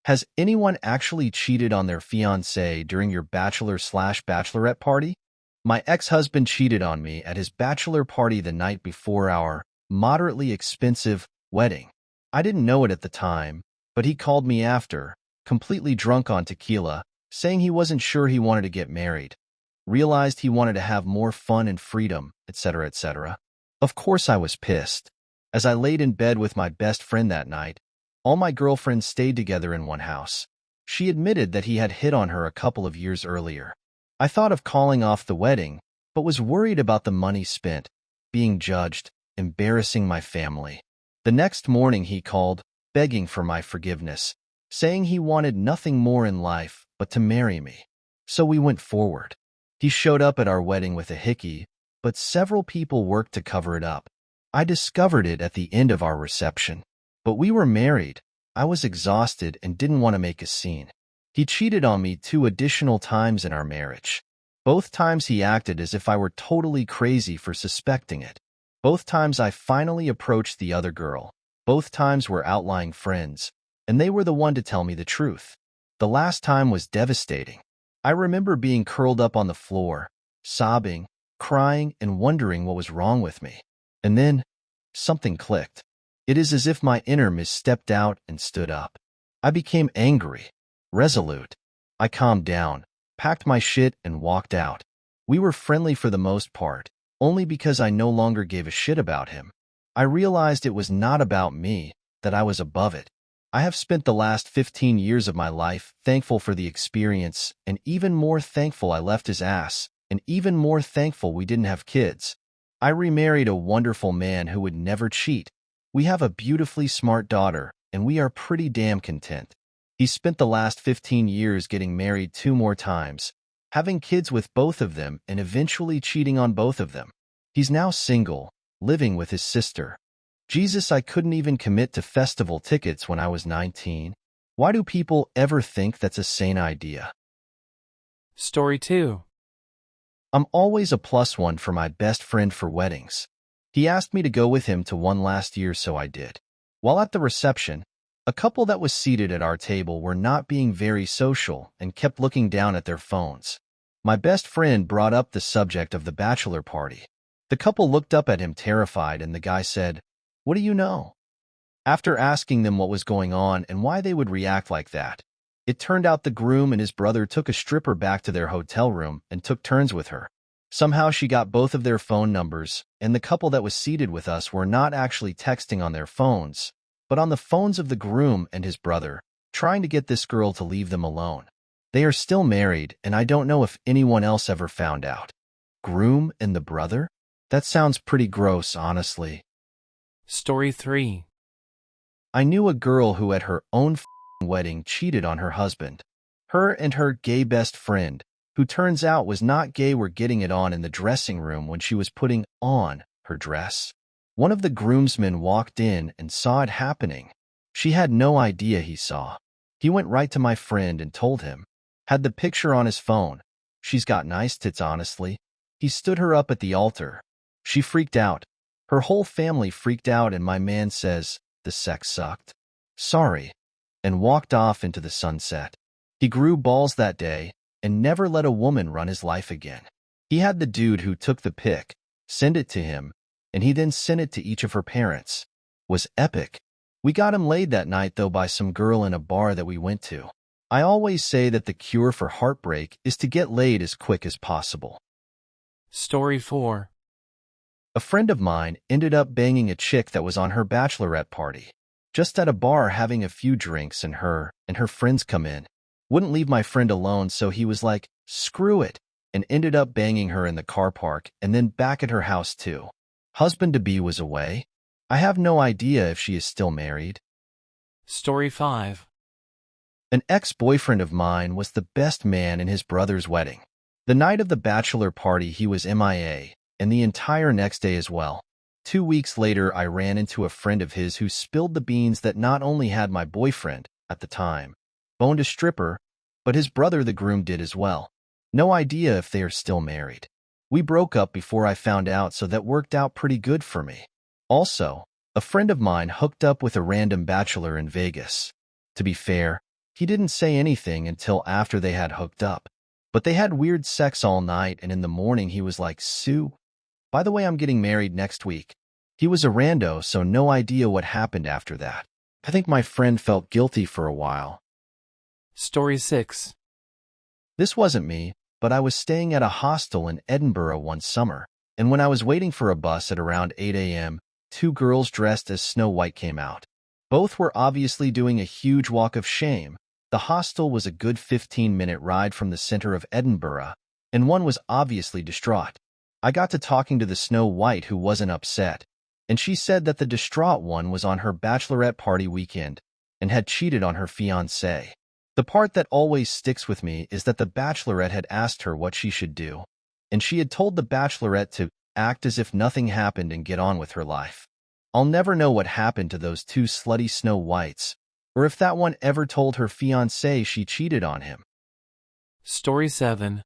Has anyone actually cheated on their fiancé during your bachelor/bachelorette party? My ex-husband cheated on me at his bachelor party the night before our moderately expensive wedding. I didn't know it at the time, but he called me after, completely drunk on tequila, saying he wasn't sure he wanted to get married. Realized he wanted to have more fun and freedom, etc., etc. Of course I was pissed. As I laid in bed with my best friend that night, all my girlfriends stayed together in one house. She admitted that he had hit on her a couple of years earlier. I thought of calling off the wedding, but was worried about the money spent, being judged, embarrassing my family. The next morning he called, begging for my forgiveness, saying he wanted nothing more in life but to marry me. So we went forward. He showed up at our wedding with a hickey, but several people worked to cover it up. I discovered it at the end of our reception. But we were married. I was exhausted and didn't want to make a scene. He cheated on me 2 additional times in our marriage. Both times he acted as if I were totally crazy for suspecting it. Both times I finally approached the other girl. Both times were outlying friends, and they were the one to tell me the truth. The last time was devastating. I remember being curled up on the floor, sobbing, crying, and wondering what was wrong with me. And then, something clicked. It is as if my inner me stepped out and stood up. I became angry, resolute. I calmed down, packed my shit, and walked out. We were friendly for the most part, only because I no longer gave a shit about him. I realized it was not about me, that I was above it. I have spent the last 15 years of my life thankful for the experience, and even more thankful I left his ass, and even more thankful we didn't have kids. I remarried a wonderful man who would never cheat. We have a beautifully smart daughter, and we are pretty damn content. He spent the last 15 years getting married 2 more times, having kids with both of them, and eventually cheating on both of them. He's now single, living with his sister. Jesus, I couldn't even commit to festival tickets when I was 19. Why do people ever think that's a sane idea? Story 2. I'm always a +1 for my best friend for weddings. He asked me to go with him to one last year, so I did. While at the reception, a couple that was seated at our table were not being very social and kept looking down at their phones. My best friend brought up the subject of the bachelor party. The couple looked up at him terrified, and the guy said, "What do you know?" After asking them what was going on and why they would react like that, it turned out the groom and his brother took a stripper back to their hotel room and took turns with her. Somehow she got both of their phone numbers, and the couple that was seated with us were not actually texting on their phones, but on the phones of the groom and his brother, trying to get this girl to leave them alone. They are still married, and I don't know if anyone else ever found out. Groom and the brother? That sounds pretty gross, honestly. Story 3. I knew a girl who at her own wedding cheated on her husband. Her and her gay best friend, who turns out was not gay, were getting it on in the dressing room when she was putting on her dress. One of the groomsmen walked in and saw it happening. She had no idea he saw. He went right to my friend and told him. Had the picture on his phone. She's got nice tits, honestly. He stood her up at the altar. She freaked out. Her whole family freaked out, and my man says, "The sex sucked. Sorry," and walked off into the sunset. He grew balls that day and never let a woman run his life again. He had the dude who took the pic send it to him, and he then sent it to each of her parents. Was epic. We got him laid that night, though, by some girl in a bar that we went to. I always say that the cure for heartbreak is to get laid as quick as possible. Story 4. A friend of mine ended up banging a chick that was on her bachelorette party. Just at a bar having a few drinks, and her friends come in. Wouldn't leave my friend alone, so he was like, "Screw it," and ended up banging her in the car park and then back at her house too. Husband-to-be was away. I have no idea if she is still married. Story 5. An ex-boyfriend of mine was the best man in his brother's wedding. The night of the bachelor party he was MIA, and the entire next day as well. 2 weeks later, I ran into a friend of his who spilled the beans that not only had my boyfriend, at the time, boned a stripper, but his brother, the groom, did as well. No idea if they are still married. We broke up before I found out, so that worked out pretty good for me. Also, a friend of mine hooked up with a random bachelor in Vegas. To be fair, He didn't say anything until after they had hooked up. But they had weird sex all night, and in the morning he was like, "Sue, by the way, I'm getting married next week." He was a rando, so no idea what happened after that. I think my friend felt guilty for a while. Story 6. This wasn't me, but I was staying at a hostel in Edinburgh one summer, and when I was waiting for a bus at around 8 a.m., two girls dressed as Snow White came out. Both were obviously doing a huge walk of shame. The hostel was a good 15-minute ride from the center of Edinburgh, and one was obviously distraught. I got to talking to the Snow White, who wasn't upset, and she said that the distraught one was on her Bachelorette party weekend and had cheated on her fiancé. The part that always sticks with me is that the Bachelorette had asked her what she should do, and she had told the Bachelorette to act as if nothing happened and get on with her life. I'll never know what happened to those two slutty Snow Whites, or if that one ever told her fiancé she cheated on him. Story 7.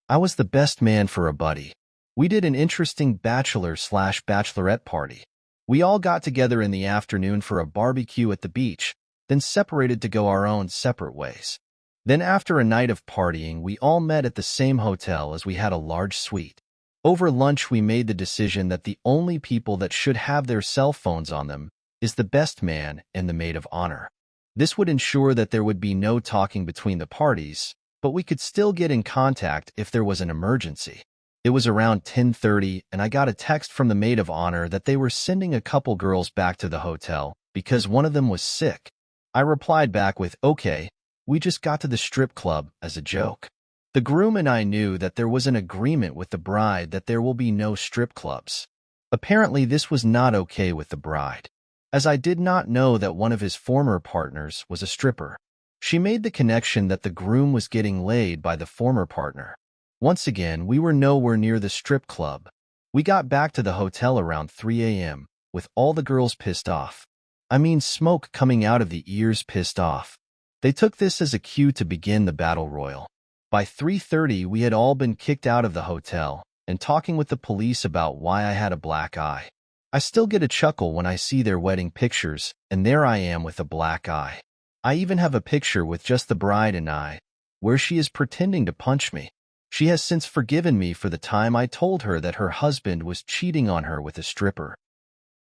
I was the best man for a buddy. We did an interesting bachelor/bachelorette party. We all got together in the afternoon for a barbecue at the beach, then separated to go our own separate ways. Then after a night of partying, we all met at the same hotel as we had a large suite. Over lunch, we made the decision that the only people that should have their cell phones on them is the best man and the maid of honor. This would ensure that there would be no talking between the parties, but we could still get in contact if there was an emergency. It was around 10:30, and I got a text from the maid of honor that they were sending a couple girls back to the hotel because one of them was sick. I replied back with, "Okay, we just got to the strip club," as a joke. The groom and I knew that there was an agreement with the bride that there will be no strip clubs. Apparently, this was not okay with the bride, as I did not know that one of his former partners was a stripper. She made the connection that the groom was getting laid by the former partner. Once again, we were nowhere near the strip club. We got back to the hotel around 3 a.m., with all the girls pissed off. I mean, smoke coming out of the ears, pissed off. They took this as a cue to begin the battle royal. By 3:30, we had all been kicked out of the hotel and talking with the police about why I had a black eye. I still get a chuckle when I see their wedding pictures, and there I am with a black eye. I even have a picture with just the bride and I, where she is pretending to punch me. She has since forgiven me for the time I told her that her husband was cheating on her with a stripper.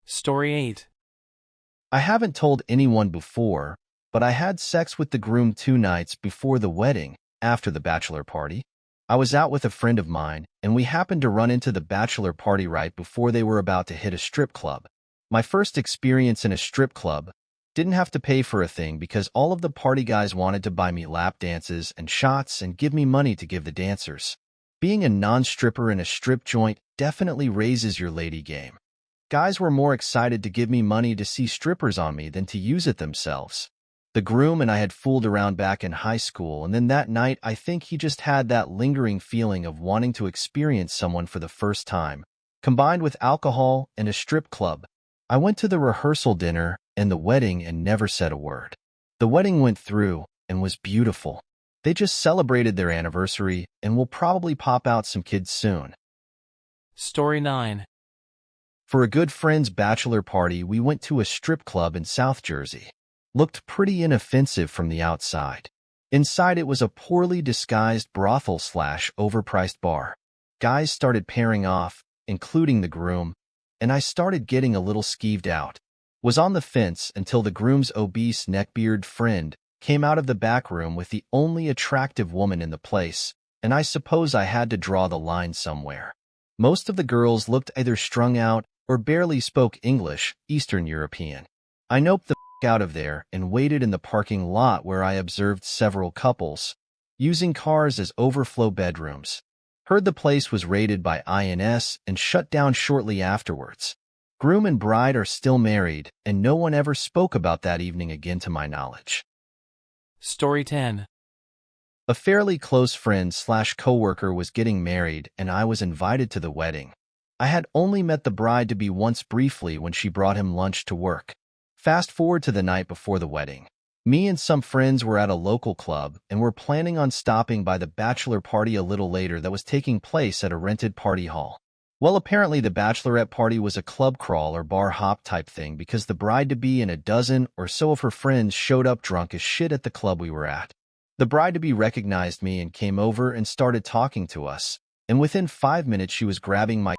Story 8. I haven't told anyone before, but I had sex with the groom 2 nights before the wedding, after the bachelor party. I was out with a friend of mine, and we happened to run into the bachelor party right before they were about to hit a strip club. My first experience in a strip club. Didn't have to pay for a thing because all of the party guys wanted to buy me lap dances and shots and give me money to give the dancers. Being a non-stripper in a strip joint definitely raises your lady game. Guys were more excited to give me money to see strippers on me than to use it themselves. The groom and I had fooled around back in high school, and then that night I think he just had that lingering feeling of wanting to experience someone for the first time, combined with alcohol and a strip club. I went to the rehearsal dinner and the wedding and never said a word. The wedding went through and was beautiful. They just celebrated their anniversary and will probably pop out some kids soon. Story 9. For a good friend's bachelor party, we went to a strip club in South Jersey. Looked pretty inoffensive from the outside. Inside, it was a poorly disguised brothel/overpriced bar. Guys started pairing off, including the groom, and I started getting a little skeeved out. Was on the fence until the groom's obese neckbeard friend came out of the back room with the only attractive woman in the place, and I suppose I had to draw the line somewhere. Most of the girls looked either strung out or barely spoke English, Eastern European. I noped the out of there and waited in the parking lot where I observed several couples using cars as overflow bedrooms. Heard the place was raided by INS and shut down shortly afterwards. Groom and bride are still married, and no one ever spoke about that evening again to my knowledge. Story 10. A fairly close friend/coworker was getting married, and I was invited to the wedding. I had only met the bride to be once briefly when she brought him lunch to work. Fast forward to the night before the wedding. Me and some friends were at a local club and were planning on stopping by the bachelor party a little later that was taking place at a rented party hall. Well, apparently the bachelorette party was a club crawl or bar hop type thing because the bride-to-be and a dozen or so of her friends showed up drunk as shit at the club we were at. The bride-to-be recognized me and came over and started talking to us, and within 5 minutes she was grabbing my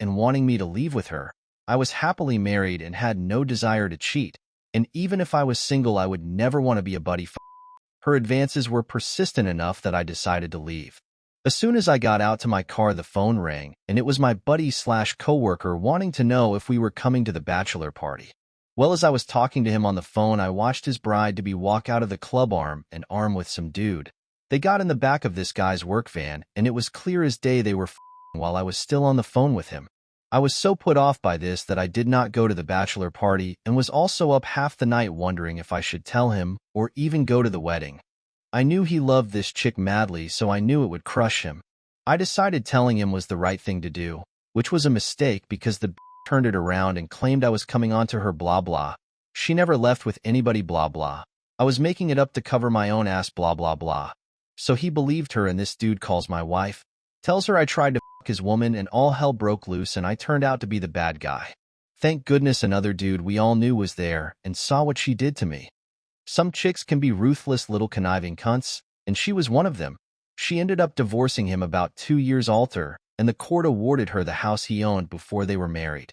and wanting me to leave with her. I was happily married and had no desire to cheat, and even if I was single I would never want to be a buddy. Her advances were persistent enough that I decided to leave. As soon as I got out to my car, the phone rang, and it was my buddy/coworker wanting to know if we were coming to the bachelor party. Well, as I was talking to him on the phone, I watched his bride-to-be walk out of the club arm in arm with some dude. They got in the back of this guy's work van, and it was clear as day they were f***ing while I was still on the phone with him. I was so put off by this that I did not go to the bachelor party and was also up half the night wondering if I should tell him or even go to the wedding. I knew he loved this chick madly, so I knew it would crush him. I decided telling him was the right thing to do, which was a mistake because the turned it around and claimed I was coming on to her blah blah. She never left with anybody blah blah. I was making it up to cover my own ass blah blah blah. So he believed her, and this dude calls my wife, tells her I tried to fuck his woman, and all hell broke loose and I turned out to be the bad guy. Thank goodness another dude we all knew was there and saw what she did to me. Some chicks can be ruthless little conniving cunts, and she was one of them. She ended up divorcing him about 2 years alter, and the court awarded her the house he owned before they were married.